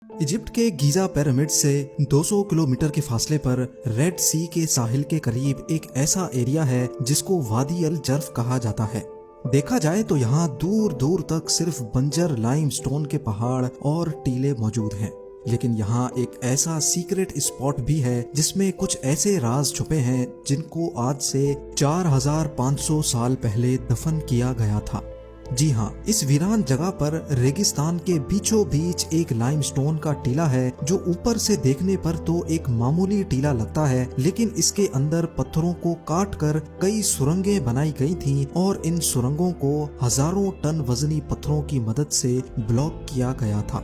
Egypt के Giza pyramid से 200 kilometre के फासले पर रेड सी के साहिल के करीब एक ऐसा एरिया है जिसको वादी अल जर्फ कहा जाता है। देखा जाए तो यहाँ दूर दूर तक सिर्फ बंजर लाइमस्टोन के पहाड़ और टीले मौजूद हैं, लेकिन यहाँ एक ऐसा सीक्रेट स्पॉट भी है जिसमें कुछ ऐसे राज छुपे हैं जिनको आज से 4500 साल पहले दफन किया गया था। जी हाँ, इस वीरान जगह पर रेगिस्तान के बीचों बीच एक लाइमस्टोन का टीला है जो ऊपर से देखने पर तो एक मामूली टीला लगता है, लेकिन इसके अंदर पत्थरों को काट कर कई सुरंगें बनाई गई थीं और इन सुरंगों को हजारों टन वजनी पत्थरों की मदद से ब्लॉक किया गया था।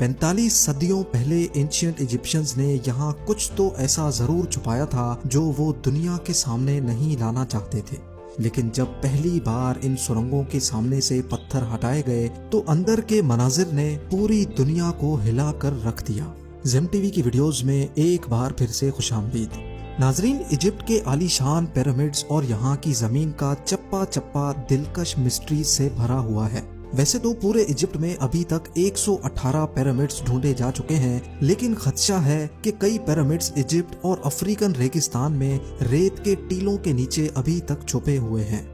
45 सदियों पहले एंशिएंट इजिप्शियंस ने यहाँ कुछ तो ऐसा जरूर छुपाया था जो वो दुनिया के सामने नहीं लाना चाहते थे, लेकिन जब पहली बार इन सुरंगों के सामने से पत्थर हटाए गए तो अंदर के मनाजिर ने पूरी दुनिया को हिला कर रख दिया। ज़ेम टीवी की वीडियोस में एक बार फिर से खुशामदीद। नाजरीन, इजिप्ट के आलीशान पिरामिड्स और यहाँ की जमीन का चप्पा चप्पा दिलकश मिस्ट्री से भरा हुआ है। वैसे तो पूरे इजिप्ट में अभी तक 118 पिरामिड्स ढूंढे जा चुके हैं, लेकिन खदशा है कि कई पिरामिड्स इजिप्ट और अफ्रीकन रेगिस्तान में रेत के टीलों के नीचे अभी तक छुपे हुए हैं।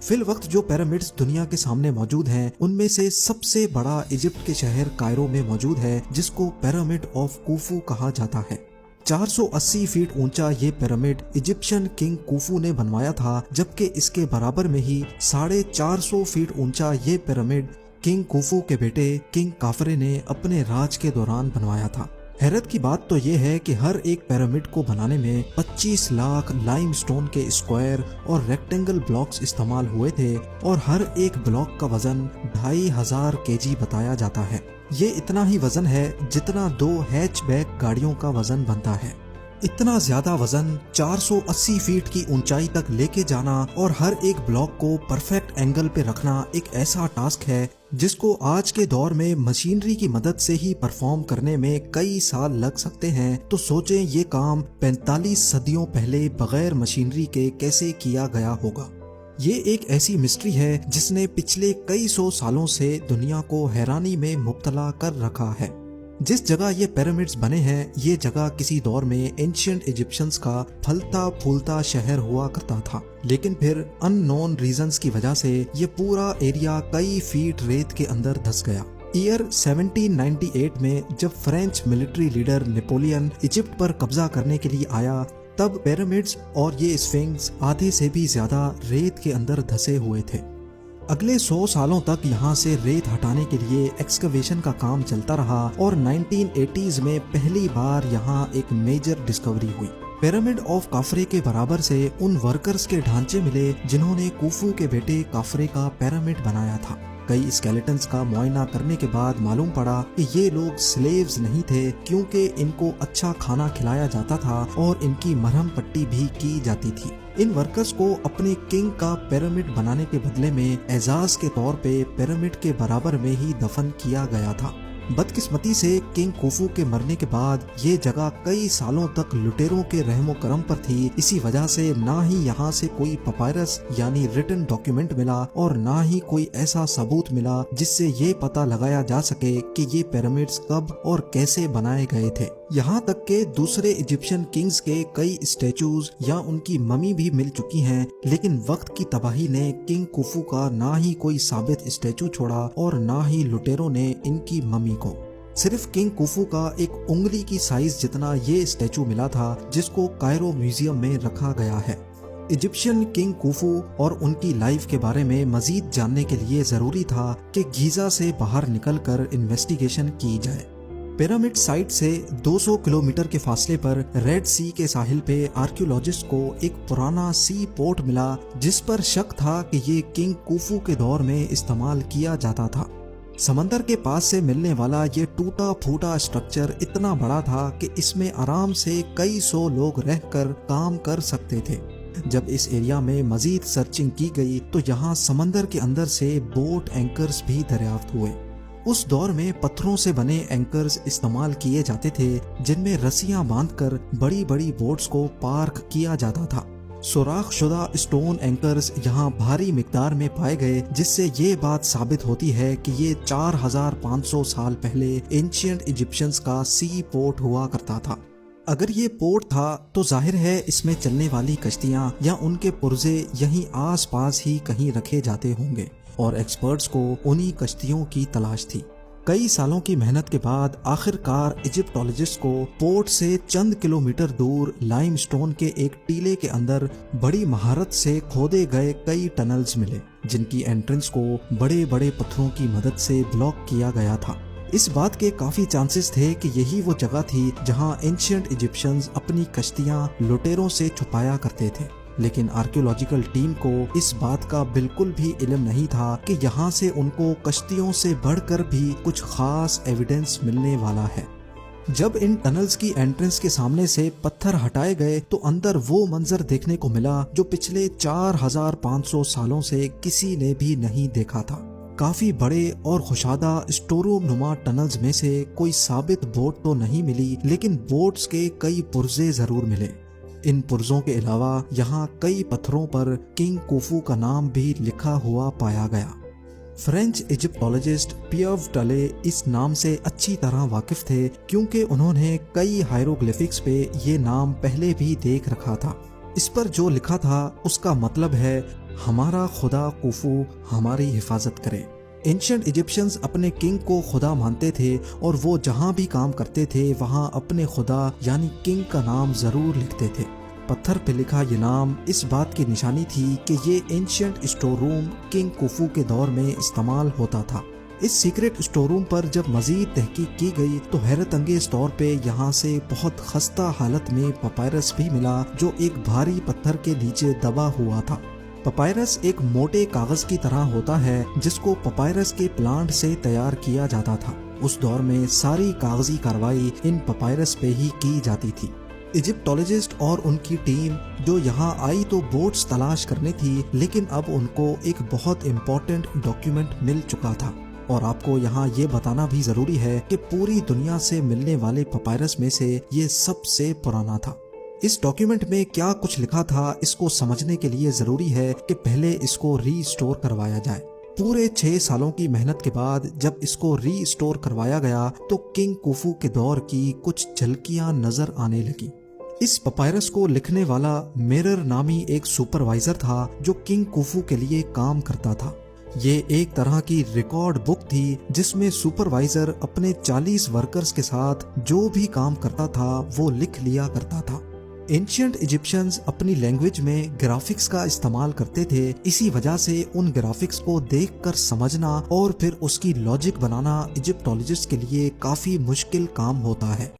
फिल वक्त जो पिरामिड्स दुनिया के सामने मौजूद हैं, उनमें से सबसे बड़ा इजिप्ट के शहर कायरो में मौजूद है, जिसको पिरामिड ऑफ कुफू कहा जाता है। 480 फीट ऊंचा ये पिरामिड इजिप्शियन किंग कुफू ने बनवाया था, जबकि इसके बराबर में ही 450 फीट ऊंचा ये पिरामिड किंग कुफू के बेटे किंग काफरे ने अपने राज के दौरान बनवाया था। हैरत की बात तो ये है कि हर एक पिरामिड को बनाने में 25 लाख लाइमस्टोन के स्क्वायर और रेक्टेंगल ब्लॉक्स इस्तेमाल हुए थे और हर एक ब्लॉक का वजन 2500 केजी बताया जाता है। ये इतना ही वजन है जितना 2 हैचबैक गाड़ियों का वजन बनता है। इतना ज्यादा वजन 480 फीट की ऊंचाई तक लेके जाना और हर एक ब्लॉक को परफेक्ट एंगल पे रखना एक ऐसा टास्क है जिसको आज के दौर में मशीनरी की मदद से ही परफॉर्म करने में कई साल लग सकते हैं। तो सोचें ये काम 45 सदियों पहले बगैर मशीनरी के कैसे किया गया होगा। ये एक ऐसी मिस्ट्री है जिसने पिछले कई सौ सालों से दुनिया को हैरानी में मुब्तला कर रखा है। जिस जगह ये पिरामिड्स बने हैं, ये जगह किसी दौर में एंशिएंट इजिप्शियंस का फलता फूलता शहर हुआ करता था, लेकिन फिर अननोन रीजंस की वजह से ये पूरा एरिया कई फीट रेत के अंदर धंस गया। ईयर 1798 में जब French military leader Napoleon Egypt पर कब्जा करने के लिए आया, तब पिरामिड्स और ये स्फिंक्स आधे से भी ज्यादा रेत के अंदर धंसे हुए थे। अगले 100 सालों तक यहाँ से रेत हटाने के लिए एक्सकवेशन का काम चलता रहा और 1980s में पहली बार यहाँ एक मेजर डिस्कवरी हुई। पिरामिड ऑफ काफरे के बराबर से उन वर्कर्स के ढांचे मिले जिन्होंने कुफू के बेटे काफरे का पिरामिड बनाया था। कई स्केलेटन्स का मुआयना करने के बाद मालूम पड़ा कि ये लोग स्लेव्स नहीं थे, क्योंकि इनको अच्छा खाना खिलाया जाता था और इनकी मरहम पट्टी भी की जाती थी। इन वर्कर्स को अपने किंग का पिरामिड बनाने के बदले में एजाज के तौर पे पिरामिड के बराबर में ही दफन किया गया था। बदकिस्मती से किंग कुफू के मरने के बाद ये जगह कई सालों तक लुटेरों के रहमो करम पर थी। इसी वजह से ना ही यहाँ से कोई पपायरस यानी रिटन डॉक्यूमेंट मिला और ना ही कोई ऐसा सबूत मिला जिससे ये पता लगाया जा सके कि ये पिरामिड्स कब और कैसे बनाए गए थे। यहाँ तक के दूसरे इजिप्शियन किंग्स के कई स्टैचूज या उनकी ममी भी मिल चुकी हैं, लेकिन वक्त की तबाही ने किंग कुफू का ना ही कोई साबित स्टैचू छोड़ा और ना ही लुटेरों ने इनकी ममी को। सिर्फ किंग कुफू का एक उंगली की साइज जितना ये स्टैचू मिला था, जिसको कायरो म्यूजियम में रखा गया है। इजिप्शियन किंग कुफू और उनकी लाइफ के बारे में मजीद जानने के लिए जरूरी था कि गीजा से बाहर निकलकर इन्वेस्टिगेशन की जाए। पिरामिड साइट से 200 किलोमीटर के फासले पर रेड सी के साहिल पे आर्कियोलॉजिस्ट को एक पुराना सी पोर्ट मिला, जिस पर शक था कि ये किंग कुफू के दौर में इस्तेमाल किया जाता था। समंदर के पास से मिलने वाला ये टूटा फूटा स्ट्रक्चर इतना बड़ा था कि इसमें आराम से कई सौ लोग रहकर काम कर सकते थे। जब इस एरिया में मजीद सर्चिंग की गई तो यहाँ समंदर के अंदर से बोट एंकर्स भी दरियाफ्त हुए। उस दौर में पत्थरों से बने एंकर्स इस्तेमाल किए जाते थे, जिनमें रस्सियां बांधकर बड़ी बड़ी बोट्स को पार्क किया जाता था। سوراخ شدہ اسٹون اینکرز یہاں بھاری مقدار میں پائے گئے، جس سے یہ بات ثابت ہوتی ہے کہ یہ 4500 سال پہلے اینشینٹ ایجپشنز کا سی پورٹ ہوا کرتا تھا۔ اگر یہ پورٹ تھا تو ظاہر ہے اس میں چلنے والی کشتیاں یا ان کے پرزے یہیں آس پاس ہی کہیں رکھے جاتے ہوں گے، اور ایکسپرٹس کو انہی کشتیوں کی تلاش تھی۔ کئی سالوں کی محنت کے بعد آخر کار ایجپٹولوجسٹ کو پورٹ سے چند کلومیٹر دور لائم سٹون کے ایک ٹیلے کے اندر بڑی مہارت سے کھودے گئے کئی ٹنلز ملے، جن کی انٹرنس کو بڑے بڑے پتھروں کی مدد سے بلاک کیا گیا تھا۔ اس بات کے کافی چانسز تھے کہ یہی وہ جگہ تھی جہاں اینشینٹ ایجپشنز اپنی کشتیاں لٹیروں سے چھپایا کرتے تھے، لیکن آرکیولوجیکل ٹیم کو اس بات کا بالکل بھی علم نہیں تھا کہ یہاں سے ان کو کشتیوں سے بڑھ کر بھی کچھ خاص ایویڈنس ملنے والا ہے۔ جب ان ٹنلز کی انٹرنس کے سامنے سے پتھر ہٹائے گئے تو اندر وہ منظر دیکھنے کو ملا جو پچھلے 4500 سالوں سے کسی نے بھی نہیں دیکھا تھا۔ کافی بڑے اور خشادہ اسٹوروم نما ٹنلز میں سے کوئی ثابت بوٹ تو نہیں ملی، لیکن بوٹس کے کئی پرزے ضرور ملے۔ ان پرزوں کے علاوہ یہاں کئی پتھروں پر کنگ کوفو کا نام بھی لکھا ہوا پایا گیا۔ فرینچ ایجپٹولوجسٹ پیئر ٹلے اس نام سے اچھی طرح واقف تھے، کیونکہ انہوں نے کئی ہائیروگلیفکس پہ یہ نام پہلے بھی دیکھ رکھا تھا۔ اس پر جو لکھا تھا اس کا مطلب ہے ہمارا خدا کوفو ہماری حفاظت کرے۔ اینشنٹ ایجپشنز اپنے کنگ کو خدا مانتے تھے، اور وہ جہاں بھی کام کرتے تھے وہاں اپنے خدا یعنی کنگ کا نام ضرور لکھتے تھے۔ پتھر پہ لکھا یہ نام اس بات کی نشانی تھی کہ یہ اینشنٹ اسٹور روم کنگ کوفو کے دور میں استعمال ہوتا تھا۔ اس سیکرٹ اسٹور روم پر جب مزید تحقیق کی گئی تو حیرت انگیز طور پہ یہاں سے بہت خستہ حالت میں پپائرس بھی ملا، جو ایک بھاری پتھر کے نیچے دبا ہوا تھا۔ پپائرس ایک موٹے کاغذ کی طرح ہوتا ہے جس کو پپائرس کے پلانٹ سے تیار کیا جاتا تھا۔ اس دور میں ساری کاغذی کارروائی ان پپائرس پہ ہی کی جاتی تھی۔ ایجپٹولوجسٹ اور ان کی ٹیم جو یہاں آئی تو بوٹس تلاش کرنے تھی، لیکن اب ان کو ایک بہت امپورٹنٹ ڈاکیومنٹ مل چکا تھا۔ اور آپ کو یہاں یہ بتانا بھی ضروری ہے کہ پوری دنیا سے ملنے والے پپائرس میں سے یہ سب سے پرانا تھا۔ اس ڈاکیومنٹ میں کیا کچھ لکھا تھا اس کو سمجھنے کے لیے ضروری ہے کہ پہلے اس کو ری اسٹور کروایا جائے۔ پورے 6 سالوں کی محنت کے بعد جب اس کو ری اسٹور کروایا گیا تو کنگ کوفو کے دور کی کچھ جھلکیاں نظر آنے لگی۔ اس پپائرس کو لکھنے والا میرر نامی ایک سپروائزر تھا جو کنگ کوفو کے لیے کام کرتا تھا۔ یہ ایک طرح کی ریکارڈ بک تھی جس میں سپروائزر اپنے 40 ورکرز کے ساتھ جو بھی کام کرتا تھا وہ لکھ لیا کرتا تھا۔ اینشینٹ ایجپشنز اپنی لینگویج میں گرافکس کا استعمال کرتے تھے، اسی وجہ سے ان گرافکس کو دیکھ کر سمجھنا اور پھر اس کی لاجک بنانا ایجپٹولوجسٹ کے لیے کافی مشکل کام ہوتا ہے۔